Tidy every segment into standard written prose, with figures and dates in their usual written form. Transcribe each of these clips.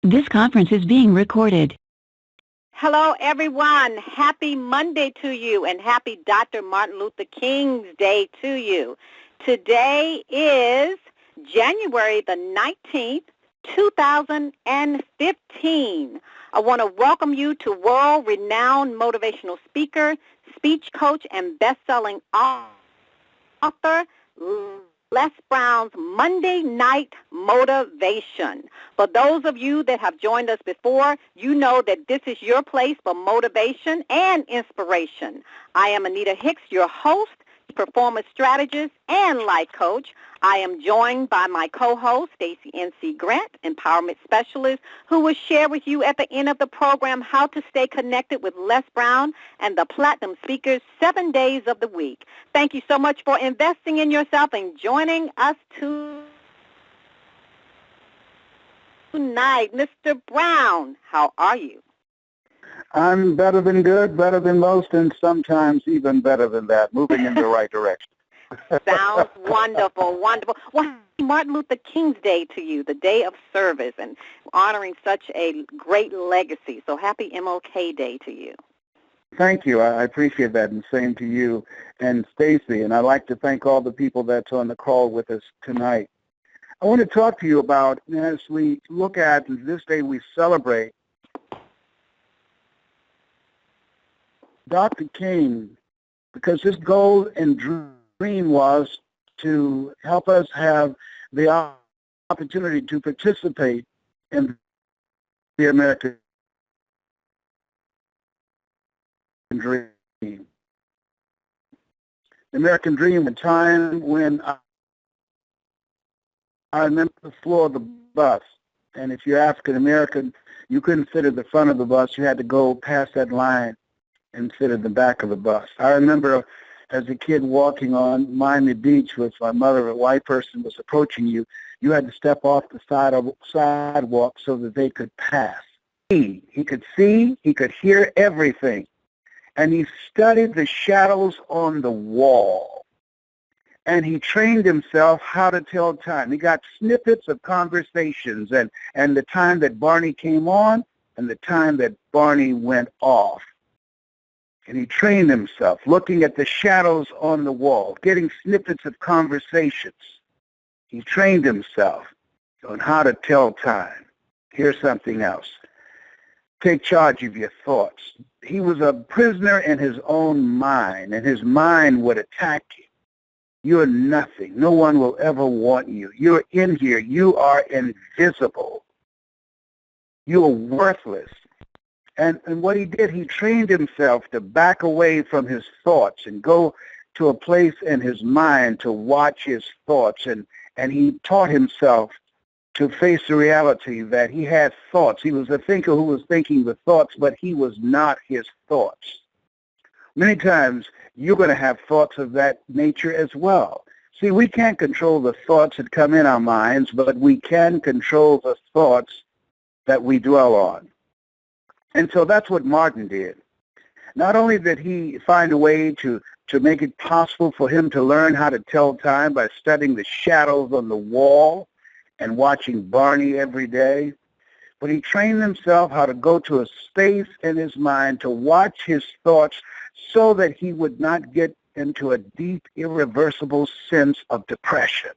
This conference is being recorded. Hello, everyone. Happy Monday to you, and happy Dr. Martin Luther King's Day to you. Today is January the 19th, 2015. I want to welcome you to world-renowned motivational speaker, speech coach, and best-selling author, Les Brown's Monday Night Motivation. For those of you that have joined us before, you know that this is your place for motivation and inspiration. I am Anita Hicks, your host, performance strategist, and life coach. I am joined by my co-host, Stacey N.C. Grant, empowerment specialist, who will share with you at the end of the program how to stay connected with Les Brown and the Platinum Speakers 7 days of the week. Thank you so much for investing in yourself and joining us tonight. Mr. Brown, how are you? I'm better than good, better than most, and sometimes even better than that, moving in the right direction. Sounds wonderful, wonderful. Well, happy Martin Luther King's Day to you, the day of service, and honoring such a great legacy. So happy MLK Day to you. Thank you. I appreciate that, and same to you and Stacey. And I'd like to thank all the people that's on the call with us tonight. I want to talk to you about, as we look at this day we celebrate, Dr. King, because his goal and dream was to help us have the opportunity to participate in the American dream. The American dream, a time when I remember the floor of the bus, and if you're African American, you couldn't sit at the front of the bus. You had to go past that line and sit at the back of the bus. I remember as a kid walking on Miami Beach with my mother, a white person was approaching you. You had to step off the sidewalk so that they could pass. He could see, he could hear everything. And he studied the shadows on the wall. And he trained himself how to tell time. He got snippets of conversations and the time that Barney came on and the time that Barney went off. And he trained himself, looking at the shadows on the wall, getting snippets of conversations. He trained himself on how to tell time. Here's something else. Take charge of your thoughts. He was a prisoner in his own mind, and his mind would attack you. You're nothing. No one will ever want you. You're in here. You are invisible. You are worthless. And what he did, he trained himself to back away from his thoughts and go to a place in his mind to watch his thoughts. And he taught himself to face the reality that he had thoughts. He was a thinker who was thinking the thoughts, but he was not his thoughts. Many times, you're going to have thoughts of that nature as well. See, we can't control the thoughts that come in our minds, but we can control the thoughts that we dwell on. And so that's what Martin did. Not only did he find a way to make it possible for him to learn how to tell time by studying the shadows on the wall and watching Barney every day, but he trained himself how to go to a space in his mind to watch his thoughts so that he would not get into a deep, irreversible sense of depression.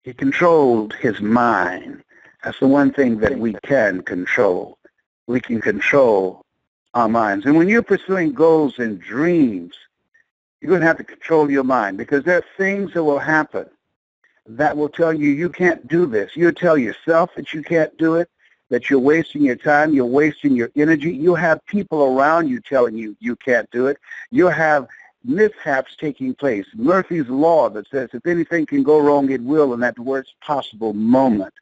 He controlled his mind. That's the one thing that we can control. We can control our minds. And when you're pursuing goals and dreams, you're going to have to control your mind, because there are things that will happen that will tell you you can't do this. You'll tell yourself that you can't do it, that you're wasting your time, you're wasting your energy. You'll have people around you telling you you can't do it. You'll have mishaps taking place. Murphy's Law that says if anything can go wrong, it will in that worst possible moment.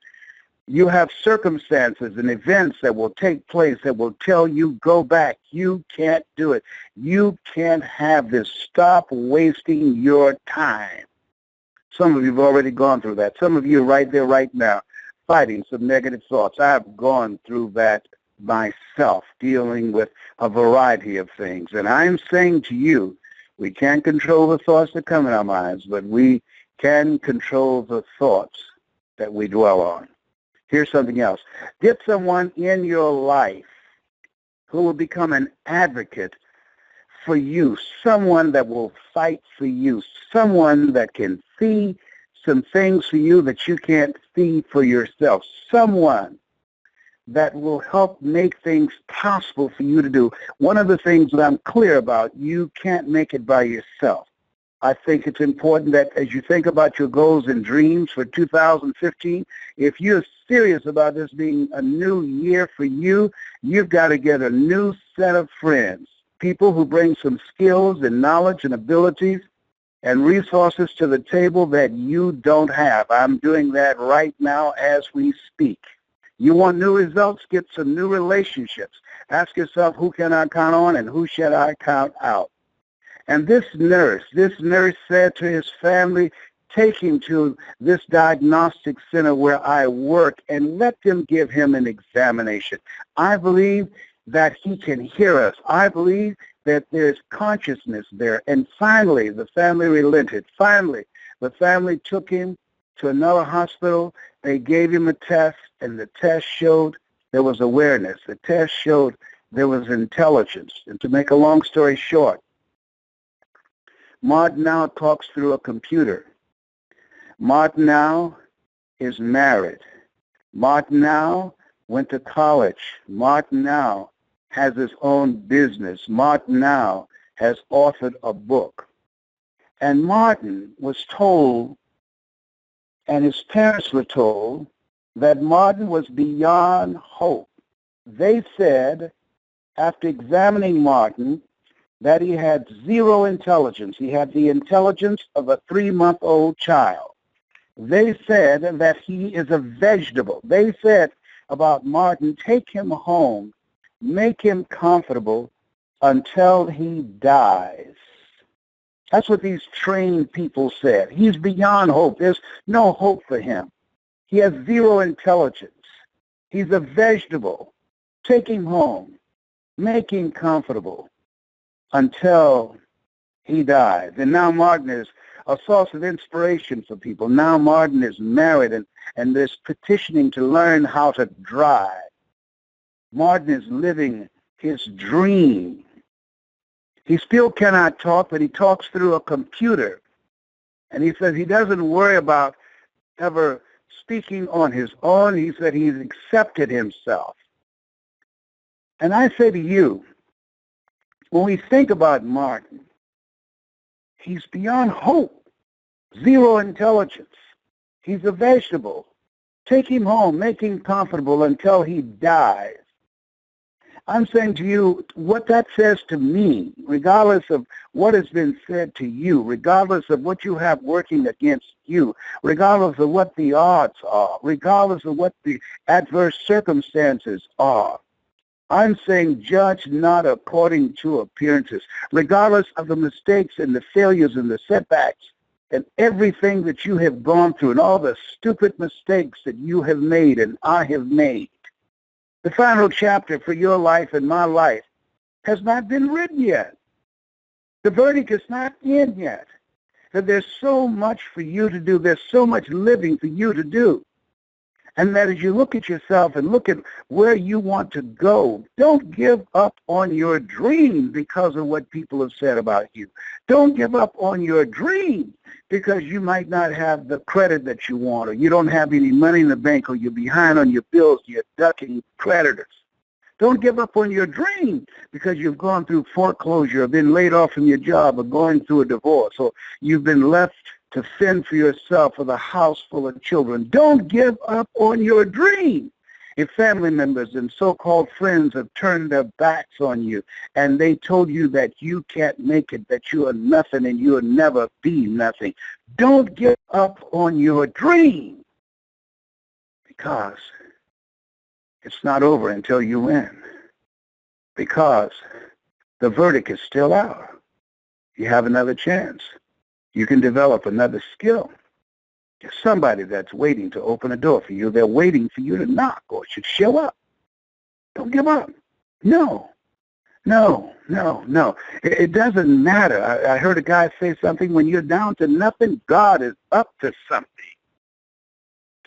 You have circumstances and events that will take place that will tell you, go back. You can't do it. You can't have this. Stop wasting your time. Some of you have already gone through that. Some of you are right there right now fighting some negative thoughts. I've gone through that myself, dealing with a variety of things. And I'm saying to you, we can't control the thoughts that come in our minds, but we can control the thoughts that we dwell on. Here's something else. Get someone in your life who will become an advocate for you, someone that will fight for you, someone that can see some things for you that you can't see for yourself, someone that will help make things possible for you to do. One of the things that I'm clear about, you can't make it by yourself. I think it's important that as you think about your goals and dreams for 2015, if you're serious about this being a new year for you, you've got to get a new set of friends, people who bring some skills and knowledge and abilities and resources to the table that you don't have. I'm doing that right now as we speak. You want new results? Get some new relationships. Ask yourself, who can I count on and who should I count out? And this nurse said to his family, take him to this diagnostic center where I work and let them give him an examination. I believe that he can hear us. I believe that there's consciousness there. And finally, the family relented. Finally, the family took him to another hospital. They gave him a test, and the test showed there was awareness. The test showed there was intelligence. And to make a long story short, Martin now talks through a computer. Martin now is married. Martin now went to college. Martin now has his own business. Martin now has authored a book. And Martin was told, and his parents were told, that Martin was beyond hope. They said, after examining Martin, that he had zero intelligence. He had the intelligence of a 3-month-old child. They said that he is a vegetable. They said about Martin, take him home, make him comfortable until he dies. That's what these trained people said. He's beyond hope. There's no hope for him. He has zero intelligence. He's a vegetable. Take him home, make him comfortable until he dies. And now Martin is a source of inspiration for people. Now Martin is married and there's petitioning to learn how to drive. Martin is living his dream. He still cannot talk, but he talks through a computer. And he says he doesn't worry about ever speaking on his own. He said he's accepted himself. And I say to you, when we think about Martin, he's beyond hope, zero intelligence. He's a vegetable. Take him home, make him comfortable until he dies. I'm saying to you, what that says to me, regardless of what has been said to you, regardless of what you have working against you, regardless of what the odds are, regardless of what the adverse circumstances are, I'm saying judge not according to appearances, regardless of the mistakes and the failures and the setbacks and everything that you have gone through and all the stupid mistakes that you have made and I have made. The final chapter for your life and my life has not been written yet. The verdict is not in yet. That there's so much for you to do. There's so much living for you to do. And that as you look at yourself and look at where you want to go, don't give up on your dream because of what people have said about you. Don't give up on your dream because you might not have the credit that you want, or you don't have any money in the bank, or you're behind on your bills, you're ducking creditors. Don't give up on your dream because you've gone through foreclosure or been laid off from your job or going through a divorce, or you've been left to fend for yourself with a house full of children. Don't give up on your dream. If family members and so-called friends have turned their backs on you and they told you that you can't make it, that you are nothing and you'll never be nothing, don't give up on your dream because it's not over until you win, because the verdict is still out. You have another chance. You can develop another skill. There's somebody that's waiting to open a door for you. They're waiting for you to knock or should show up. Don't give up. No. It doesn't matter. I heard a guy say something, when you're down to nothing, God is up to something.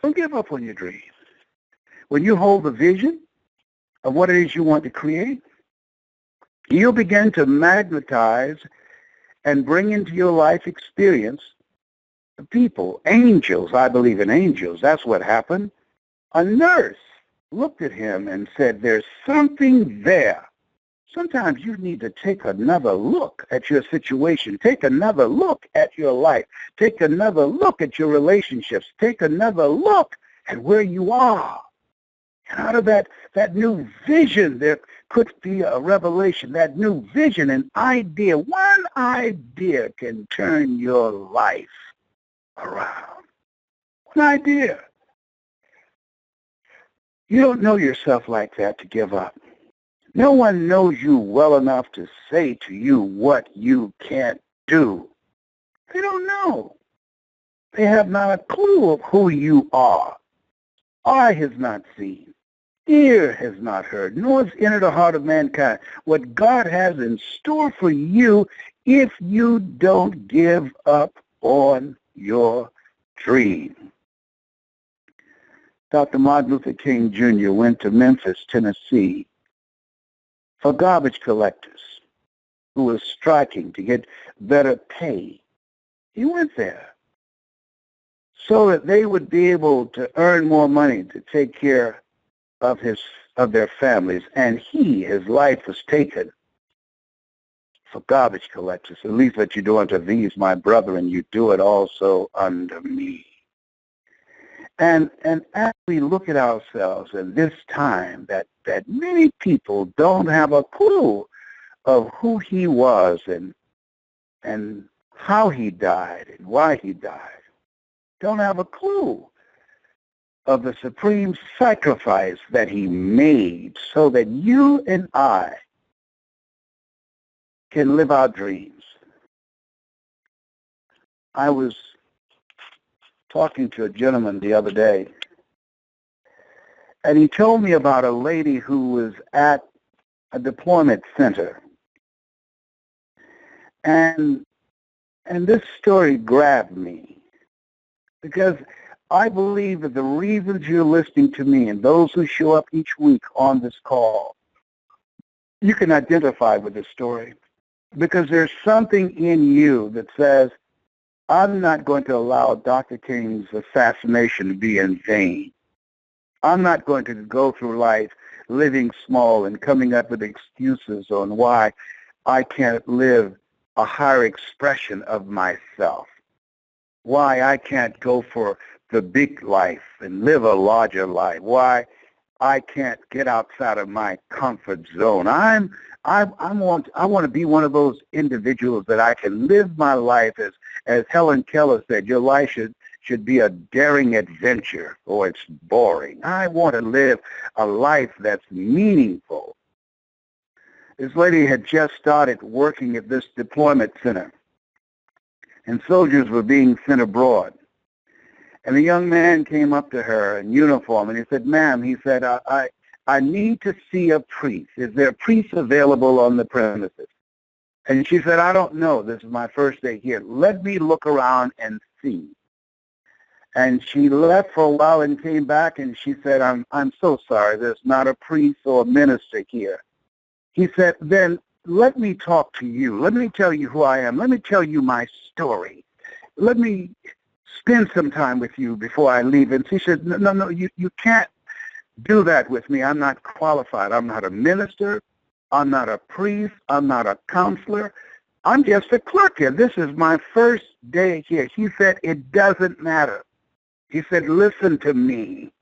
Don't give up on your dream. when you hold the vision of what it is you want to create, you'll begin to magnetize and bring into your life experience people, angels. I believe in angels. That's what happened. A nurse looked at him and said, there's something there. Sometimes you need to take another look at your situation. Take another look at your life. Take another look at your relationships. Take another look at where you are. And out of that new vision, there could be a revelation. That new vision, an idea. One idea can turn your life around. One idea. You don't know yourself like that to give up. No one knows you well enough to say to you what you can't do. They don't know. They have not a clue of who you are. Eye has not seen. Ear has not heard, nor has entered the heart of mankind what God has in store for you if you don't give up on your dream. Dr. Martin Luther King Jr. went to Memphis, Tennessee, for garbage collectors who were striking to get better pay. He went there so that they would be able to earn more money to take care of their families. And his life was taken for garbage collectors. At least that you do unto these, my brethren, you do it also unto me. And as we look at ourselves in this time that many people don't have a clue of who he was and how he died and why he died. Don't have a clue of the supreme sacrifice that he made so that you and I can live our dreams. I was talking to a gentleman the other day, and he told me about a lady who was at a deployment center. And this story grabbed me because I believe that the reasons you're listening to me and those who show up each week on this call, you can identify with this story because there's something in you that says, I'm not going to allow Dr. King's assassination to be in vain. I'm not going to go through life living small and coming up with excuses on why I can't live a higher expression of myself, why I can't go for the big life and live a larger life, why I can't get outside of my comfort zone. I want to be one of those individuals that I can live my life as Helen Keller said, your life should be a daring adventure or it's boring. I want to live a life that's meaningful. This lady had just started working at this deployment center, and soldiers were being sent abroad. And a young man came up to her in uniform, and he said, ma'am, he said, I need to see a priest. Is there a priest available on the premises? And she said, I don't know. This is my first day here. Let me look around and see. And she left for a while and came back, and she said, I'm so sorry. There's not a priest or a minister here. He said, then let me talk to you. Let me tell you who I am. Let me tell you my story. Let me spend some time with you before I leave. And she said, no, you can't do that with me. I'm not qualified. I'm not a minister. I'm not a priest. I'm not a counselor. I'm just a clerk here. This is my first day here. He said, it doesn't matter. He said, listen to me.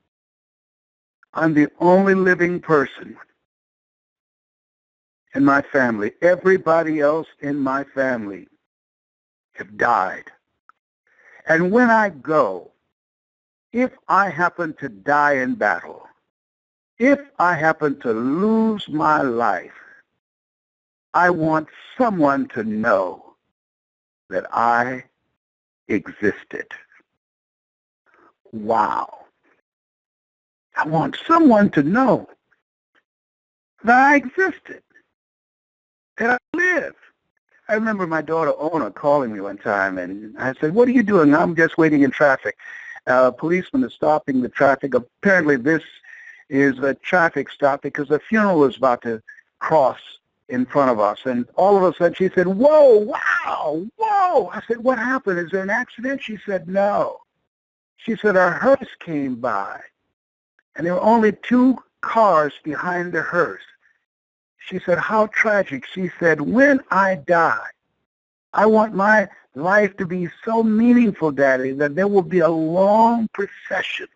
I'm the only living person in my family. Everybody else in my family have died. And when I go, if I happen to die in battle, if I happen to lose my life, I want someone to know that I existed. Wow. I want someone to know that I existed, that I live. I remember my daughter Ona calling me one time, and I said, what are you doing? I'm just waiting in traffic. A policeman is stopping the traffic. Apparently this is a traffic stop because the funeral was about to cross in front of us. And all of a sudden she said, whoa, wow, whoa. I said, what happened? Is there an accident? She said, no. She said, our hearse came by, and there were only 2 cars behind the hearse. She said, how tragic. She said, when I die, I want my life to be so meaningful, Daddy, that there will be a long procession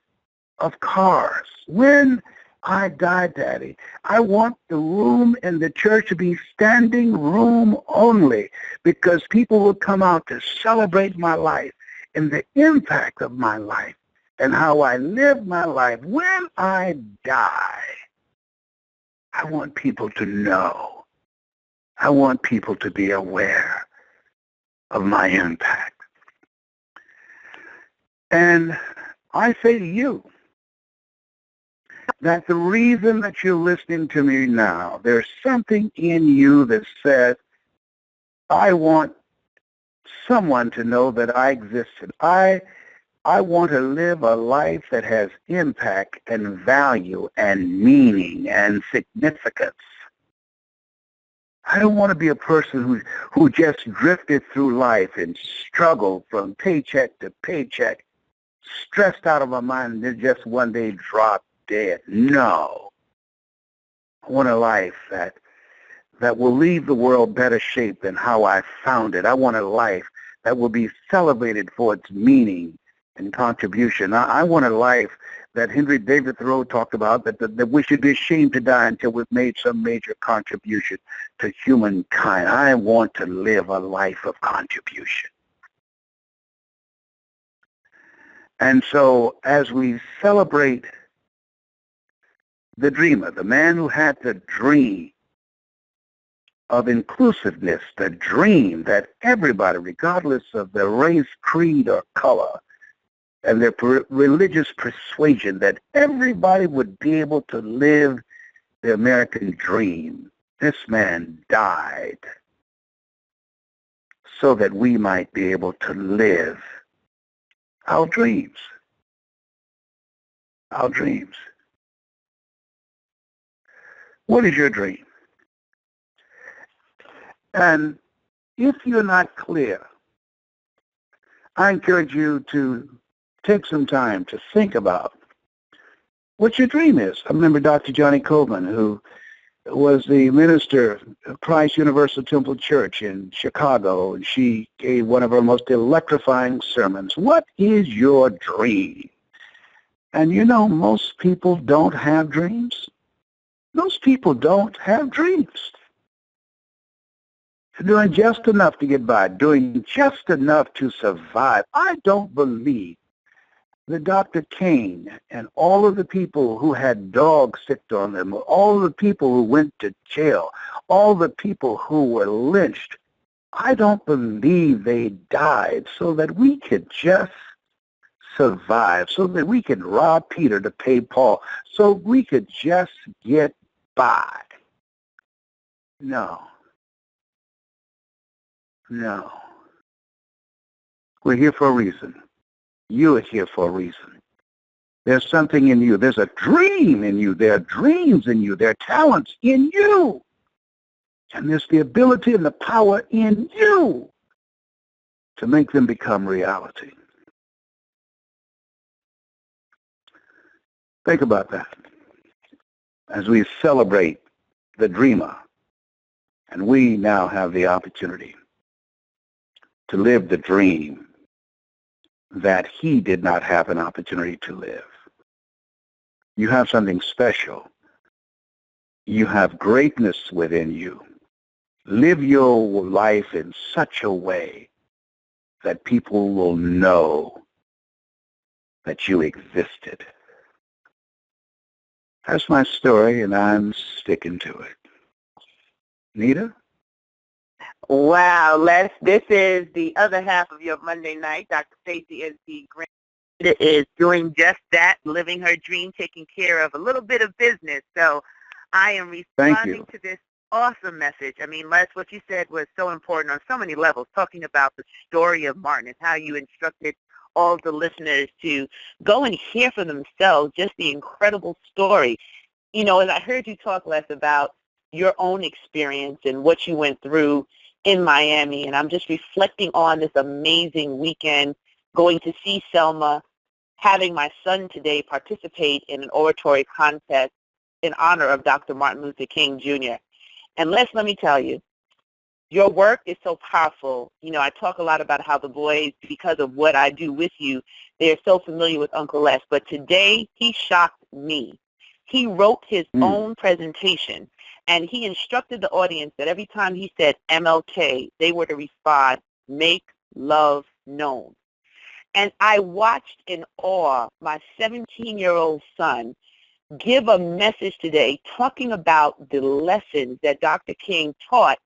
of cars. When I die, Daddy, I want the room in the church to be standing room only, because people will come out to celebrate my life and the impact of my life and how I live my life. When I die, I want people to know. I want people to be aware of my impact. And I say to you that the reason that you're listening to me now, there's something in you that says, I want someone to know that I existed. I want to live a life that has impact and value and meaning and significance. I don't want to be a person who just drifted through life and struggled from paycheck to paycheck, stressed out of my mind, and then just one day dropped dead. No. I want a life that will leave the world better shape than how I found it. I want a life that will be celebrated for its meaning and contribution. I want a life that Henry David Thoreau talked about, that we should be ashamed to die until we've made some major contribution to humankind. I want to live a life of contribution. And so as we celebrate the dreamer, the man who had the dream of inclusiveness, the dream that everybody, regardless of their race, creed, or color, and their religious persuasion, that everybody would be able to live the American dream. This man died so that we might be able to live our dreams. Our dreams. What is your dream? And if you're not clear, I encourage you to take some time to think about what your dream is. I remember Dr. Johnny Coleman, who was the minister of Christ Universal Temple Church in Chicago, and she gave one of her most electrifying sermons. What is your dream? And you know, most people don't have dreams. Most people don't have dreams. Doing just enough to get by, doing just enough to survive. I don't believe that Dr. King and all of the people who had dogs sicked on them, all of the people who went to jail, all the people who were lynched, I don't believe they died so that we could just survive, so that we could rob Peter to pay Paul, so we could just get by. No. No. We're here for a reason. You are here for a reason. There's something in you. There's a dream in you. There are dreams in you. There are talents in you. And there's the ability and the power in you to make them become reality. Think about that as we celebrate the dreamer. And we now have the opportunity to live the dream that he did not have an opportunity to live. You have something special. You have greatness within you. Live your life in such a way that people will know that you existed. That's my story, and I'm sticking to it. Nita? Wow, Les, this is the other half of your Monday night. Dr. Stacey is the grand is doing just that, living her dream, taking care of a little bit of business. So I am responding to this awesome message. I mean, Les, what you said was so important on so many levels, talking about the story of Martin and how you instructed all of the listeners to go and hear for themselves just the incredible story. You know, as I heard you talk, Les, about your own experience and what you went through in Miami, and I'm just reflecting on this amazing weekend, going to see Selma, having my son today participate in an oratory contest in honor of Dr. Martin Luther King Jr. And Les, let me tell you, your work is so powerful. You know, I talk a lot about how the boys, because of what I do with you, they're so familiar with Uncle Les. But today, he shocked me. He wrote his own presentation, and he instructed the audience that every time he said MLK, they were to respond, make love known. And I watched in awe my 17-year-old son give a message today talking about the lessons that Dr. King taught,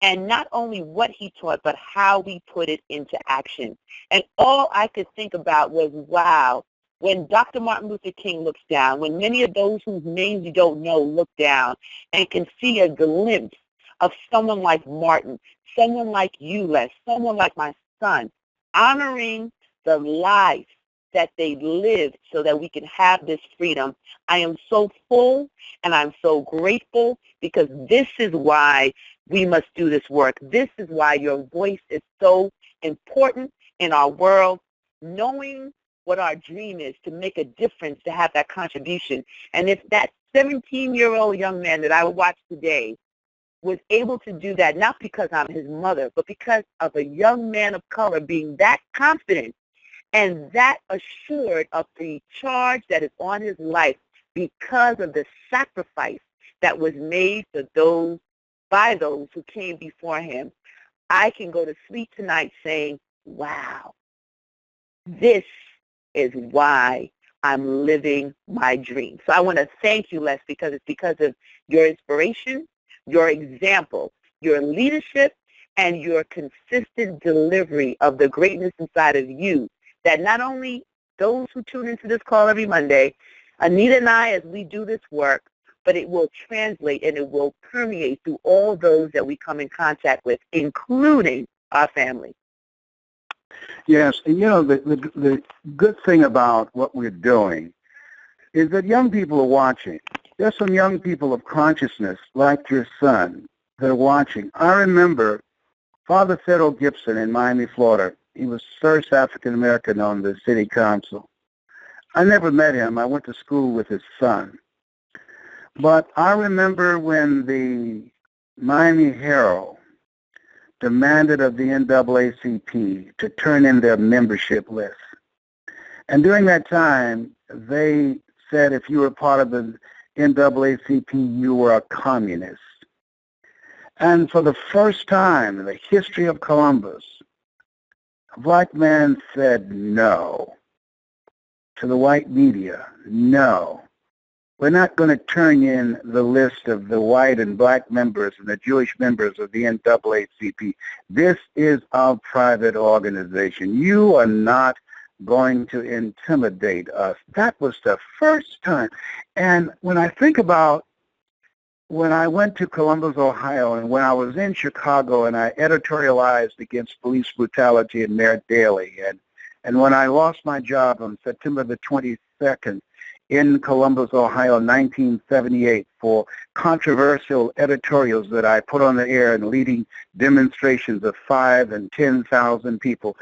and not only what he taught, but how we put it into action. And all I could think about was, wow, when Dr. Martin Luther King looks down, when many of those whose names you don't know look down and can see a glimpse of someone like Martin, someone like you, Les, someone like my son, honoring the life that they lived so that we can have this freedom. I am so full and I'm so grateful, because this is why we must do this work. This is why your voice is so important in our world, knowing what our dream is, to make a difference, to have that contribution. And if that 17-year-old young man that I watched today was able to do that, not because I'm his mother, but because of a young man of color being that confident and that assured of the charge that is on his life because of the sacrifice that was made for those, by those who came before him, I can go to sleep tonight saying, wow, this is why I'm living my dream. So I want to thank you, Les, because it's because of your inspiration, your example, your leadership, and your consistent delivery of the greatness inside of you, that not only those who tune into this call every Monday, Anita and I, as we do this work, but it will translate and it will permeate through all those that we come in contact with, including our family. Yes, and you know, the good thing about what we're doing is that young people are watching. There's some young people of consciousness, like your son, that are watching. I remember Father Thurl Gibson in Miami, Florida. He was first African-American on the city council. I never met him. I went to school with his son. But I remember when the Miami Herald demanded of the NAACP to turn in their membership list. And during that time, they said if you were part of the NAACP, you were a communist. And for the first time in the history of Columbus, a black man said no to the white media. No. We're not going to turn in the list of the white and black members and the Jewish members of the NAACP. This is our private organization. You are not going to intimidate us. That was the first time. And when I think about when I went to Columbus, Ohio, and when I was in Chicago and I editorialized against police brutality in Merritt Daily, and when I lost my job on September the 22nd in Columbus, Ohio, 1978, for controversial editorials that I put on the air and leading demonstrations of 5,000 and 10,000 people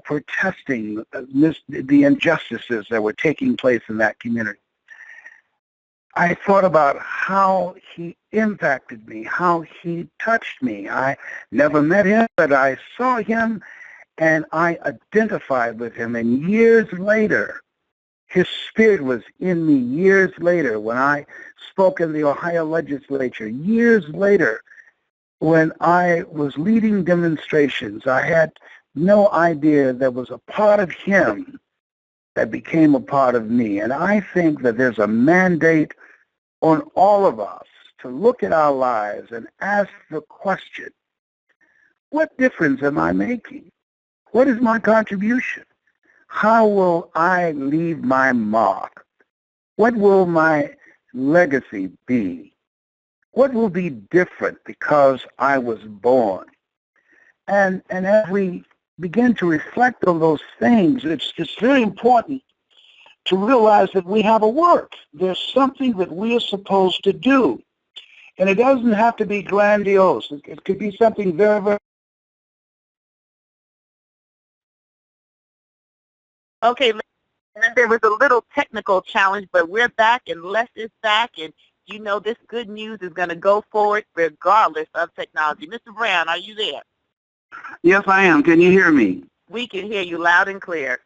protesting the injustices that were taking place in that community. I thought about how he impacted me, how he touched me. I never met him, but I saw him and I identified with him. And years later, his spirit was in me. Years later, when I spoke in the Ohio legislature, years later, when I was leading demonstrations, I had no idea there was a part of him that became a part of me. And I think that there's a mandate on all of us to look at our lives and ask the question, what difference am I making? What is my contribution? How will I leave my mark? What will my legacy be? What will be different because I was born? And as we begin to reflect on those things, it's very important to realize that we have a work. There's something that we are supposed to do. And it doesn't have to be grandiose. It could be something very, very... Okay, there was a little technical challenge, but we're back, and Les is back, and you know this good news is going to go forward regardless of technology. Mr. Brown, are you there? Yes, I am. Can you hear me? We can hear you loud and clear.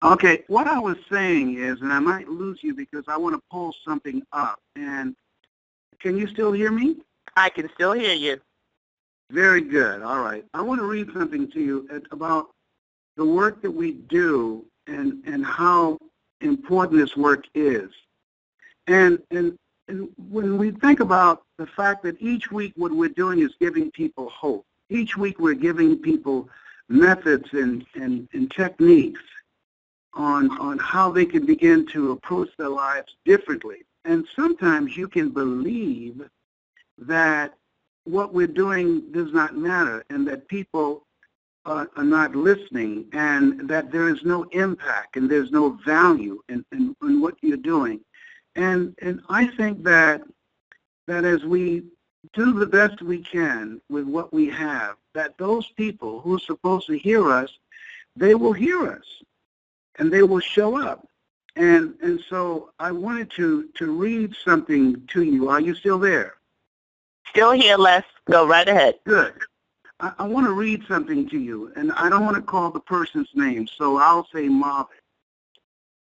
Okay, what I was saying is, and I might lose you because I want to pull something up, and can you still hear me? I can still hear you. Very good. All right. I want to read something to you about the work that we do and how important this work is. And when we think about the fact that each week what we're doing is giving people hope. Each week we're giving people methods and techniques on how they can begin to approach their lives differently. And sometimes you can believe that what we're doing does not matter and that people are not listening and that there is no impact and there's no value in what you're doing. And I think that as we do the best we can with what we have, that those people who are supposed to hear us, they will hear us and they will show up. And so I wanted to read something to you. Are you still there? Still here, Les. Go right ahead. Good. I want to read something to you, and I don't want to call the person's name, so I'll say Marvin.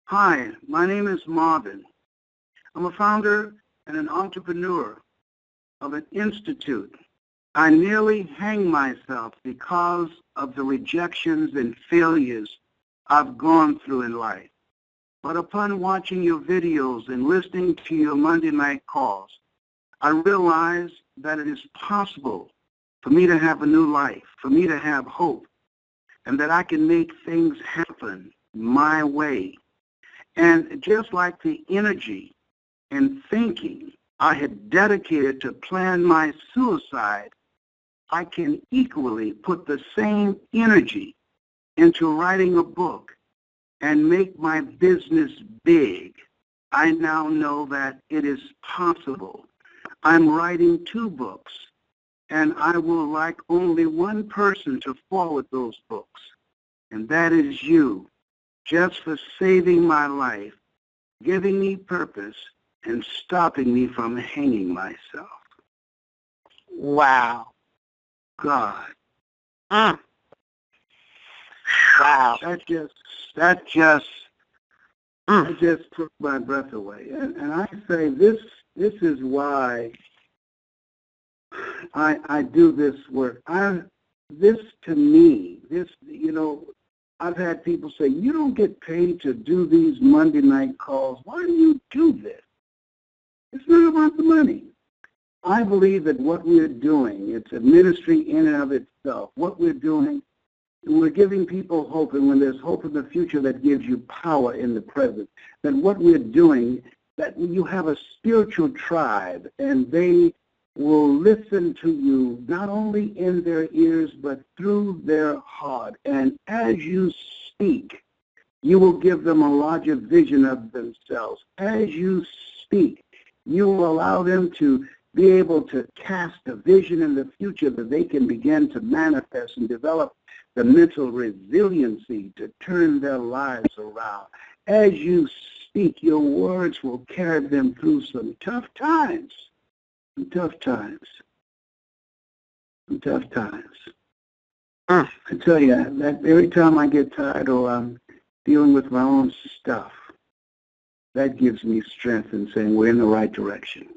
Hi, my name is Marvin. I'm a founder and an entrepreneur of an institute. I nearly hang myself because of the rejections and failures I've gone through in life. But upon watching your videos and listening to your Monday night calls, I realized that it is possible for me to have a new life, for me to have hope, and that I can make things happen my way. And just like the energy and thinking I had dedicated to plan my suicide, I can equally put the same energy into writing a book and make my business big. I now know that it is possible. I'm writing 2 books, and I will like only one person to forward those books, and that is you, just for saving my life, giving me purpose, and stopping me from hanging myself. Wow. God. Wow. That just took my breath away. And I say this is why I do this work. This to me, I've had people say, you don't get paid to do these Monday night calls. Why do you do this? It's not about the money. I believe that what we're doing, it's a ministry in and of itself. What we're doing, we're giving people hope, and when there's hope in the future, that gives you power in the present. That what we're doing, that you have a spiritual tribe, and they will listen to you not only in their ears, but through their heart. And as you speak, you will give them a larger vision of themselves. As you speak, you will allow them to be able to cast a vision in the future that they can begin to manifest and develop the mental resiliency to turn their lives around. As you speak, your words will carry them through some tough times. I tell you, that every time I get tired or I'm dealing with my own stuff, that gives me strength in saying we're in the right direction.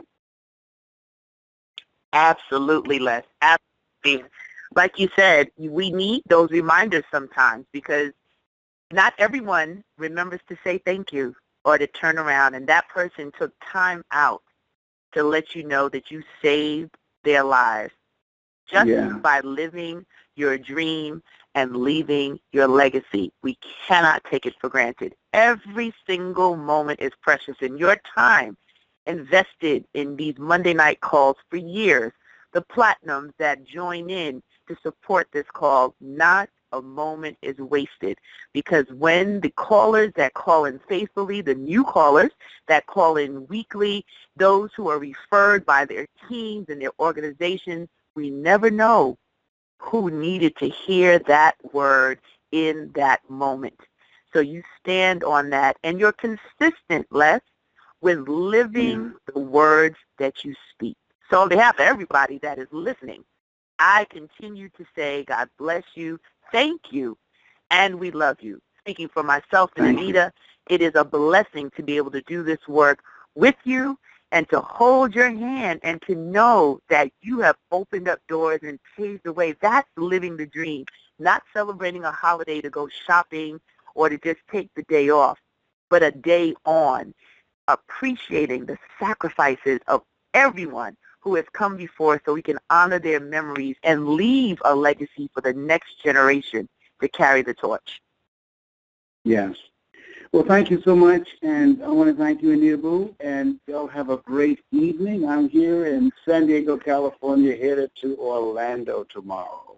Absolutely, Les. Absolutely. Like you said, we need those reminders sometimes because not everyone remembers to say thank you or to turn around, and that person took time out to let you know that you saved their lives just by living your dream and leaving your legacy. We cannot take it for granted. Every single moment is precious, and your time invested in these Monday night calls for years, the platinums that join in to support this call, not a moment is wasted, because when the callers that call in faithfully, the new callers that call in weekly, those who are referred by their teams and their organizations, we never know who needed to hear that word in that moment. So you stand on that, and you're consistent, Les, with living the words that you speak. So on behalf of everybody that is listening, I continue to say, God bless you, thank you, and we love you. Speaking for myself and Anita, it is a blessing to be able to do this work with you and to hold your hand and to know that you have opened up doors and paved the way. That's living the dream, not celebrating a holiday to go shopping or to just take the day off, but a day on, appreciating the sacrifices of everyone who has come before so we can honor their memories and leave a legacy for the next generation to carry the torch. Yes. Well, thank you so much, and I want to thank you, Anita Boo, and y'all have a great evening. I'm here in San Diego, California, headed to Orlando tomorrow.